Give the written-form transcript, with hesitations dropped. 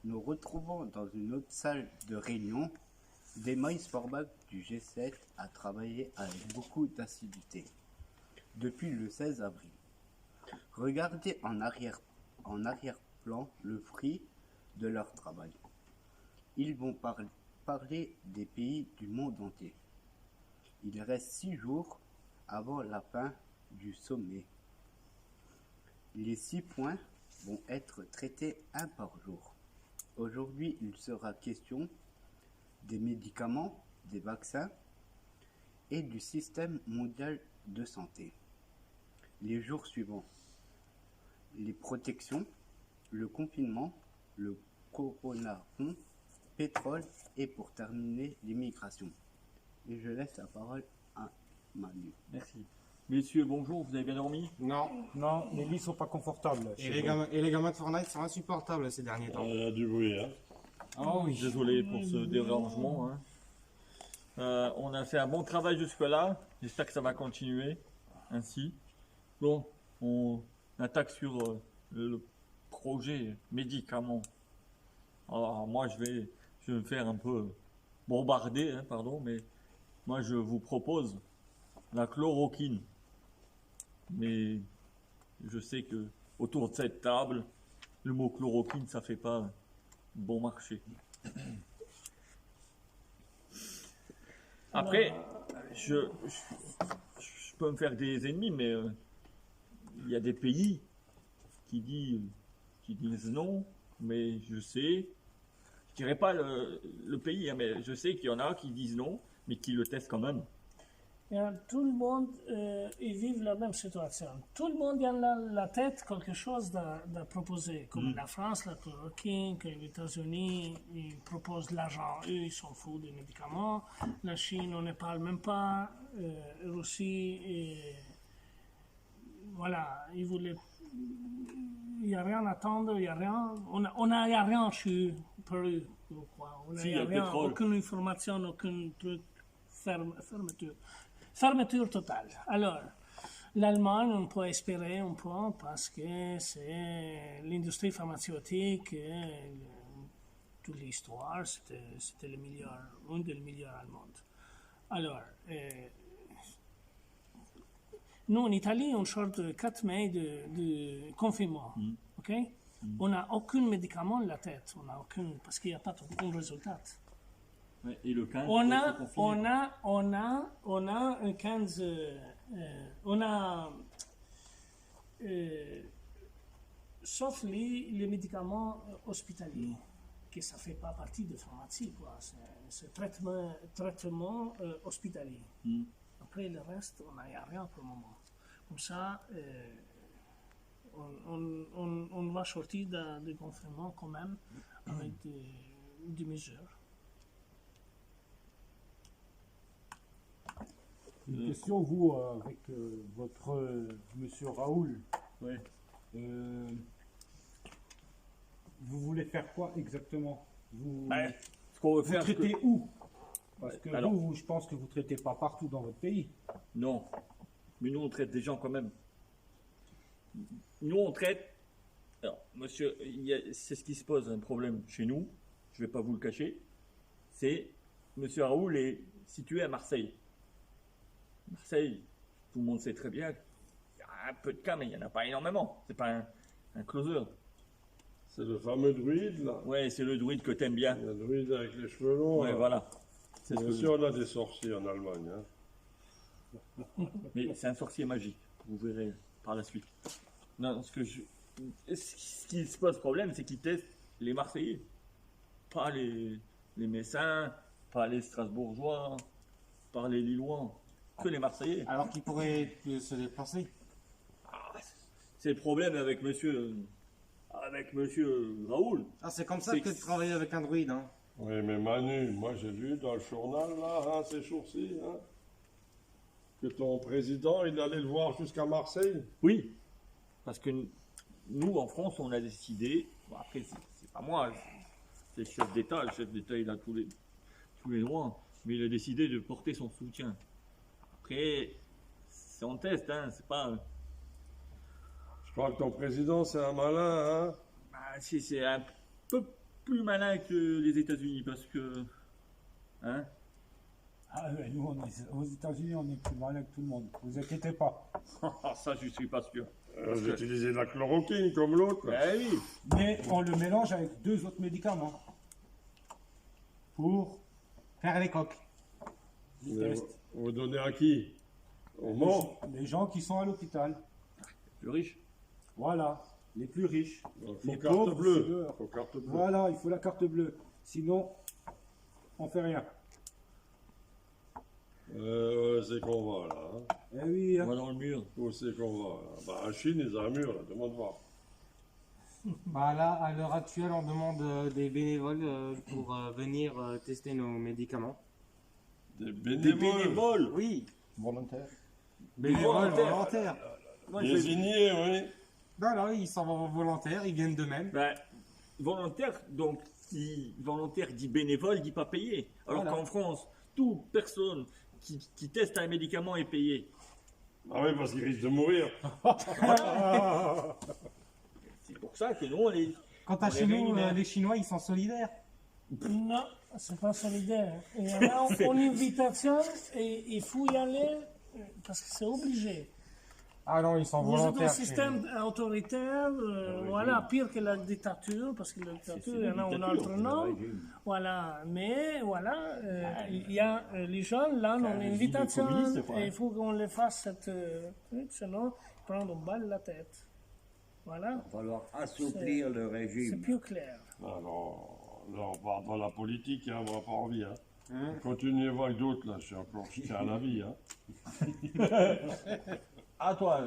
nous retrouvons dans une autre salle de réunion. Desmaïs Forbach du G7 a travaillé avec beaucoup d'assiduité depuis le 16 avril. Regardez en arrière-plan le fruit de leur travail. Ils vont parler des pays du monde entier. Il reste 6 jours avant la fin du sommet. Les 6 points vont être traités un par jour. Aujourd'hui, il sera question des médicaments, des vaccins et du système mondial de santé. Les jours suivants, les protections, le confinement, le coronavirus, pétrole et pour terminer, l'immigration. Et je laisse la parole à Manu. Merci. Messieurs, bonjour, vous avez bien dormi? Non, les lits sont pas confortables. et les gamins de Fortnite sont insupportables ces derniers temps. Il y a du bruit, hein. Ah oui. Désolé pour ce dérangement, hein. On a fait un bon travail jusque-là. J'espère que ça va continuer ainsi. Bon, on attaque sur le projet médicaments. Alors moi, je vais me faire un peu bombarder, hein, pardon, mais moi je vous propose la chloroquine. Mais je sais que autour de cette table, le mot chloroquine, ça fait pas bon marché. Après, je peux me faire des ennemis, mais il y a des pays qui disent non, mais je sais, je dirais pas le pays, hein, mais je sais qu'il y en a qui disent non, mais qui le testent quand même. Tout le monde, ils vivent la même situation. Tout le monde a la tête quelque chose de proposer. Comme la France, la chloroquine, que les États-Unis, ils proposent de l'argent. Eux, ils s'en foutent des médicaments. La Chine, on ne parle même pas. Russie, voilà, ils voulaient. Il n'y a rien à attendre, il n'y a rien. On n'a rien chez Pérou, quoi. On n'a Si, il y a le rien, pétrole. aucune information, aucun truc. Fermeture. Fermeture totale. Alors, l'Allemagne, on peut espérer un peu parce que c'est l'industrie pharmaceutique, toute l'histoire, c'était le meilleur, un des meilleurs allemands. Alors, nous en Italie, on sort de 4 mai de confinement. Ok? On n'a aucun médicament de la tête, on n'a aucun, parce qu'il n'y a pas aucun résultat. Ouais, et le 15, On faut a être confiné. un 15, on a, sauf les médicaments hospitaliers, que ça fait pas partie de pharmacie, quoi. C'est traitement hospitalier. Après le reste, on n'a rien pour le moment. Comme ça, on va sortir du confinement quand même avec des mesures. Une question, vous, avec votre monsieur Raoul. Ouais. Vous voulez faire quoi exactement? Vous Ce qu'on veut vous faire, traitez où? Parce que alors- je pense que vous ne traitez pas partout dans votre pays. non, mais nous on traite des gens quand même. Nous on traite. Alors, monsieur, c'est ce qui se pose un problème chez nous. Je vais pas vous le cacher. C'est monsieur Raoul est situé à Marseille. Marseille, tout le monde sait très bien. Il y a un peu de cas, mais il n'y en a pas énormément. C'est pas un closer. C'est le fameux druide, là. Ouais, c'est le druide que t'aimes bien. Le druide avec les cheveux longs. Ouais, là. voilà. C'est ce Bien que- sûr, on a des sorciers en Allemagne. Hein. Mais c'est un sorcier magique. Vous verrez par la suite. Non, ce qui se pose problème, c'est qu'ils testent les Marseillais. Pas les Messins, pas les Strasbourgeois, pas les Lillois. Que les Marseillais. Alors qu'ils pourraient se déplacer. C'est le problème avec monsieur Raoul. Ah, c'est comme ça C'est que que- tu travailles avec un druide, hein. Oui, mais Manu, moi j'ai lu dans le journal, là, hein, ces jours-ci, hein, que ton président, il allait le voir jusqu'à Marseille. Oui, parce que nous, en France, on a décidé, bon, après, c'est pas moi, c'est le chef d'État. Le chef d'État, il a tous les droits, mais il a décidé de porter son soutien. Après, c'est en test, hein, c'est pas... Je crois que ton président, c'est un malin, hein. Bah, si c'est un peu plus malins que les États-Unis parce que. Hein? Ah, ouais, nous, aux États-Unis, on est plus malin que tout le monde. Vous inquiétez pas. Ça, je suis pas sûr. Vous utilisez la chloroquine comme l'autre. là. Ben oui. Mais on le mélange avec 2 autres médicaments. Pour Faire les coques. les Mais tests. vous donnez à qui? Au mort. Les gens qui sont à l'hôpital. Le riche. Voilà. Les plus riches. Donc, faut Les carte pauvres, bleue. c'est dehors. Faut carte bleue. Voilà, il faut la carte bleue. Sinon, on fait rien. C'est qu'on va là. Hein. Eh oui, On hein. va dans le mur. Où c'est qu'on va là? Bah, en Chine, ils ont un mur là, demande voir. Bah là, à l'heure actuelle, on demande des bénévoles pour venir tester nos médicaments. Des Des bénévoles. bénévoles. Oui, Volontaire. bénévoles Volontaires. volontaires. Moi, je fais- Désignés, oui. Voilà, ils sont volontaires, ils viennent d'eux-mêmes. Ben, volontaire, donc, volontaire dit bénévole, dit pas payé. Alors Voilà. qu'en France, toute personne qui teste un médicament est payée. Ah oui, parce qu'ils risquent de mourir. C'est pour ça que nous, on les. Quant à On chez les nous, rémunère. les Chinois, ils sont solidaires. Non, c'est pas solidaire. Il y en a en invitation et il faut y aller parce que c'est obligé. Ah non, ils sont Vous êtes un volontaires. système autoritaire, voilà, pire que la dictature, parce que la dictature, il y en a un autre nom. Voilà, mais voilà, il y a les gens, là, on a une invitation, communiste, quoi, hein. et il faut qu'on les fasse cette truc, sinon, ils prennent une balle la tête. Voilà, Il va falloir assouplir le c'est régime. plus clair. Alors, là, on part dans la politique, hein, on n'a pas envie. Hein. Continuez voir avec d'autres, là, je suis encore, je tiens à la vie. Hein. À toi.